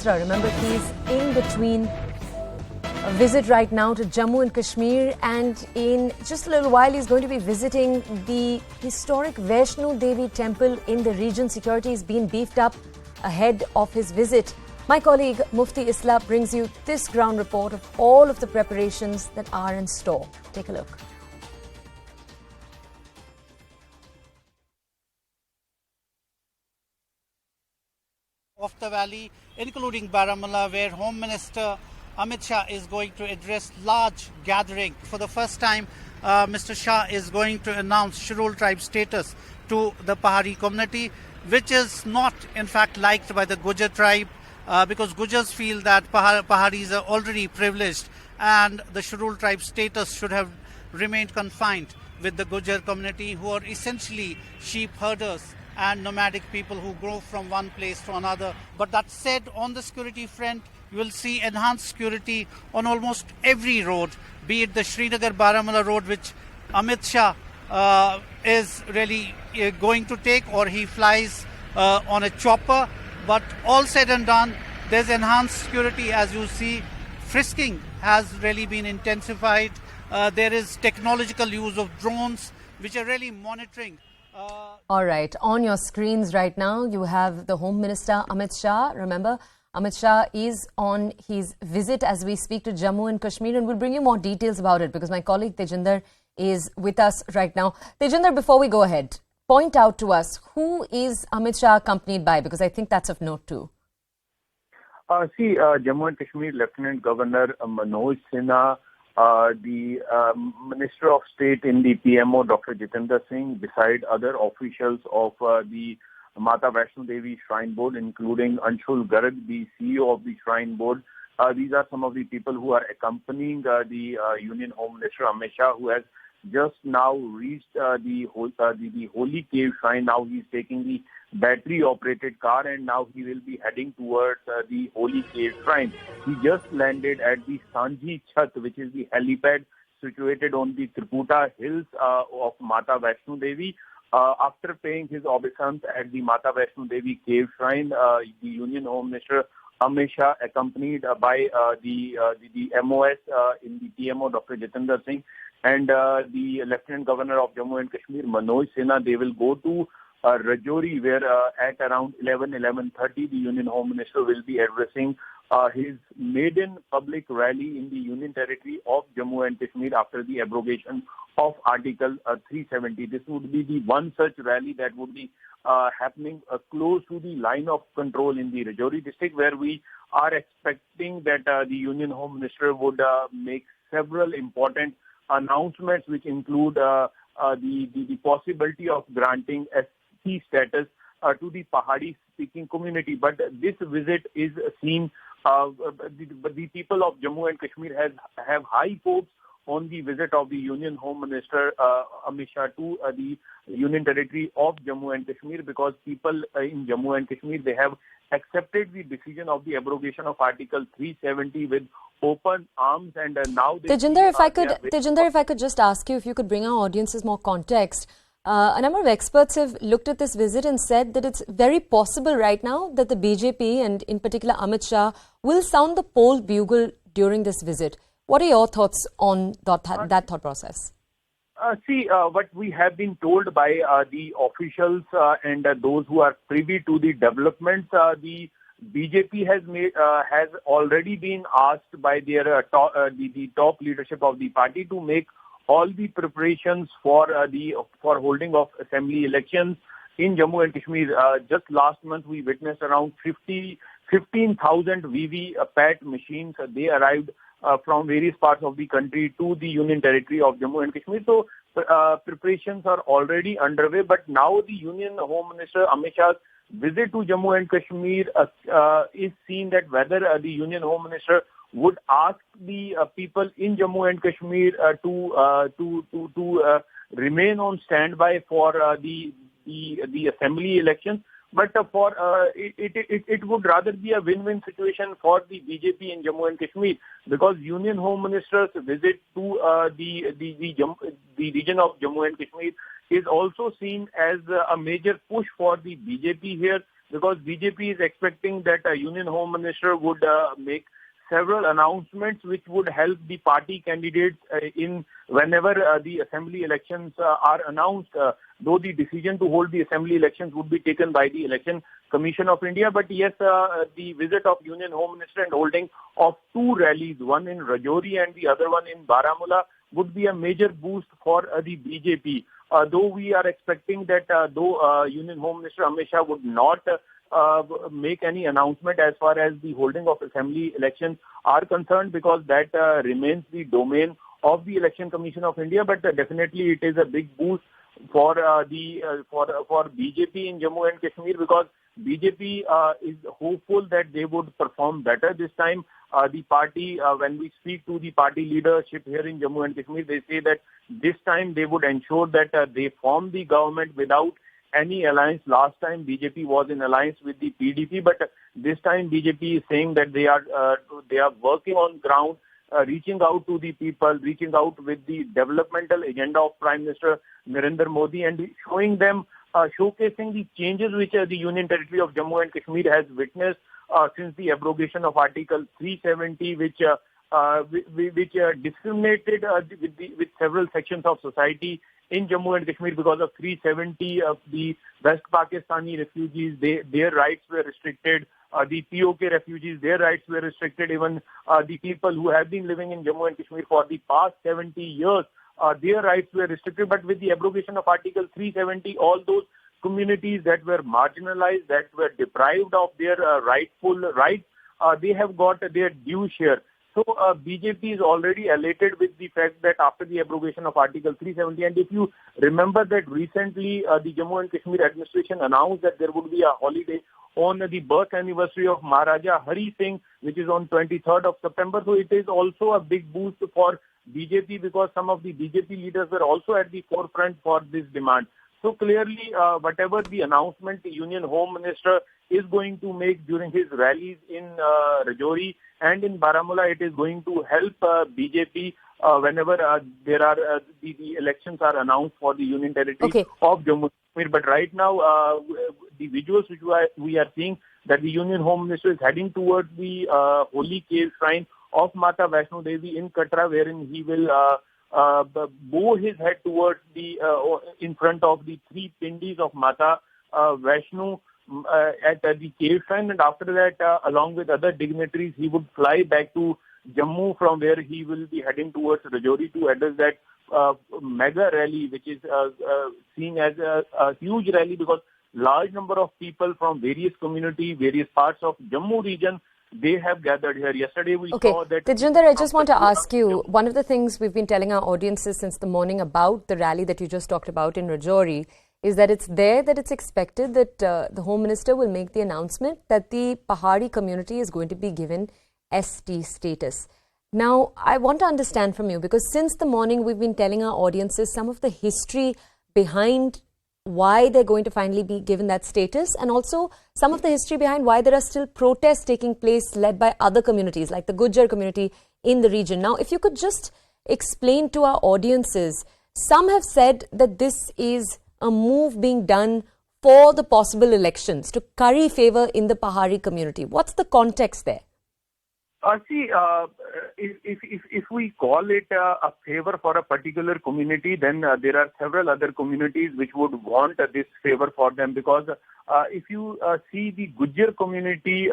Katra. Remember, he's in between a visit right now to Jammu and Kashmir, and in just a little while he's going to be visiting the historic Vaishno Devi temple in the region. Security has been beefed up ahead of his visit. My colleague Mufti Isla brings you this ground report of all of the preparations that are in store. Take a look. Of the valley, including Baramulla, where Home Minister Amit Shah is going to address large gathering. For the first time, Mr. Shah is going to announce scheduled tribe status to the Pahari community, which is not in fact liked by the Gujar tribe, because Gujars feel that Paharis are already privileged and the scheduled tribe status should have remained confined with the Gujar community, who are essentially sheep herders and nomadic people who grow from one place to another. But that said, on the security front, you will see enhanced security on almost every road, be it the Srinagar-Baramulla road, which Amit Shah is really going to take, or he flies on a chopper. But all said and done, there's enhanced security. As you see, frisking has really been intensified. There is technological use of drones, which are really monitoring. All right, on your screens right now, you have the Home Minister Amit Shah. Remember, Amit Shah is on his visit as we speak to Jammu and Kashmir, and we'll bring you more details about it because my colleague Tejinder is with us right now. Tejinder, before we go ahead, point out to us who is Amit Shah accompanied by, because I think that's of note too. Jammu and Kashmir Lieutenant Governor Manoj Sinha, the Minister of State in the PMO, Dr. Jitendra Singh, beside other officials of the Maa Vaishno Devi Shrine Board, including Anshul Garg, the CEO of the Shrine Board. These are some of the people who are accompanying the Union Home Minister Amit Shah, who has just now reached the Holy Cave Shrine. Now he's taking the battery-operated car, and now he will be heading towards the Holy Cave Shrine. He just landed at the Sanji Chhat, which is the helipad situated on the Triputa Hills of Maa Vaishno Devi. After paying his obeisance at the Maa Vaishno Devi Cave Shrine, the Union Home Minister Amit Shah, accompanied by the MOS in the PMO, Dr. Jitendra Singh, and the Lieutenant Governor of Jammu and Kashmir, Manoj Sinha, they will go to Rajouri, where at around 11:30, the Union Home Minister will be addressing his maiden public rally in the Union Territory of Jammu and Kashmir after the abrogation of Article 370. This would be the one such rally that would be happening close to the line of control in the Rajouri district, where we are expecting that the Union Home Minister would make several important announcements, which include the possibility of granting SC status to the Pahari-speaking community. But this visit is seen, the people of Jammu and Kashmir have high hopes on the visit of the Union Home Minister Amit Shah to the Union Territory of Jammu and Kashmir, because people in Jammu and Kashmir, they have accepted the decision of the abrogation of Article 370 with open arms, and now they Tejinder, if I could just ask you if you could bring our audiences more context. A number of experts have looked at this visit and said that it's very possible right now that the BJP, and in particular Amit Shah, will sound the poll bugle during this visit. What are your thoughts on that thought process? What we have been told by the officials and those who are privy to the developments, the BJP has already been asked by their the top leadership of the party to make all the preparations for holding of assembly elections in Jammu and Kashmir. Just last month, we witnessed around 15,000 VV-PAT machines. They arrived from various parts of the country to the Union Territory of Jammu and Kashmir. So preparations are already underway. But now the Union Home Minister Amit Shah's visit to Jammu and Kashmir is seen that whether the Union Home Minister would ask the people in Jammu and Kashmir to remain on standby for the assembly elections. But it would rather be a win-win situation for the BJP in Jammu and Kashmir, because Union Home Minister's visit to the region of Jammu and Kashmir is also seen as a major push for the BJP here, because BJP is expecting that Union Home Minister would make several announcements which would help the party candidates in whenever the assembly elections are announced, though the decision to hold the assembly elections would be taken by the Election Commission of India. But yes, the visit of Union Home Minister and holding of two rallies, one in Rajouri and the other one in Baramulla, would be a major boost for the BJP. Though we are expecting that Union Home Minister Amit Shah would not make any announcement as far as the holding of assembly elections are concerned, because that remains the domain of the Election Commission of India. But definitely it is a big boost for for BJP in Jammu and Kashmir, because BJP is hopeful that they would perform better this time. The party, when we speak to the party leadership here in Jammu and Kashmir, they say that this time they would ensure that they form the government without any alliance. Last time BJP was in alliance with the PDP, but this time BJP is saying that they are working on ground, reaching out to the people, reaching out with the developmental agenda of Prime Minister Narendra Modi, and showing them, showcasing the changes which the Union Territory of Jammu and Kashmir has witnessed since the abrogation of Article 370, which discriminated with several sections of society in Jammu and Kashmir. Because of 370, the West Pakistani refugees, their rights were restricted. The POK refugees, their rights were restricted. Even the people who have been living in Jammu and Kashmir for the past 70 years, their rights were restricted. But with the abrogation of Article 370, all those communities that were marginalized, that were deprived of their rightful rights, they have got their due share. So BJP is already elated with the fact that after the abrogation of Article 370, and if you remember that recently the Jammu and Kashmir administration announced that there would be a holiday on the birth anniversary of Maharaja Hari Singh, which is on 23rd of September. So it is also a big boost for BJP, because some of the BJP leaders were also at the forefront for this demand. So clearly, whatever the announcement the Union Home Minister is going to make during his rallies in Rajouri and in Baramulla, it is going to help BJP whenever there are the elections are announced for the Union Territory of Jammu and Kashmir. But right now, the visuals which we are seeing, that the Union Home Minister is heading towards the holy cave shrine of Maa Vaishno Devi in Katra, wherein he will bow his head towards the in front of the three pindis of Mata Vaishno at the cave shrine, and after that, along with other dignitaries, he would fly back to Jammu, from where he will be heading towards Rajouri to address that mega rally, which is seen as a huge rally, because large number of people from various communities, various parts of Jammu region, they have gathered here. Yesterday we saw that... Tejinder, I just want to ask you, one of the things we've been telling our audiences since the morning about the rally that you just talked about in Rajouri is that it's there that it's expected that the Home Minister will make the announcement that the Pahari community is going to be given ST status. Now, I want to understand from you, because since the morning we've been telling our audiences some of the history behind why they're going to finally be given that status, and also some of the history behind why there are still protests taking place led by other communities like the Gujjar community in the region. Now, if you could just explain to our audiences, some have said that this is a move being done for the possible elections to curry favor in the Pahari community. What's the context there? See, if we call it a favor for a particular community, then there are several other communities which would want this favor for them, because if you see the Gujjar community,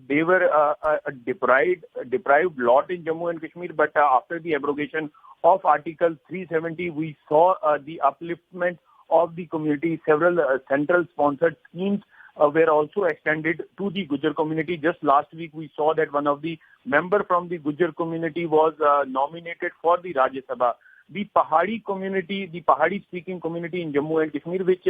they were a deprived lot in Jammu and Kashmir, but after the abrogation of Article 370, we saw the upliftment of the community. Several central-sponsored schemes were also extended to the Gujjar community. Just last week, we saw that one of the members from the Gujjar community was nominated for the Rajya Sabha. The Pahari community, the Pahari-speaking community in Jammu and Kashmir, which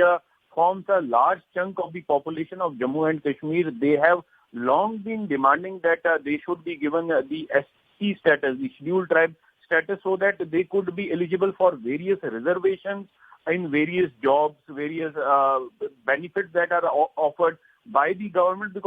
forms a large chunk of the population of Jammu and Kashmir, they have long been demanding that they should be given the ST status, the scheduled tribe status, so that they could be eligible for various reservations in various jobs, various benefits that are offered by the government. Because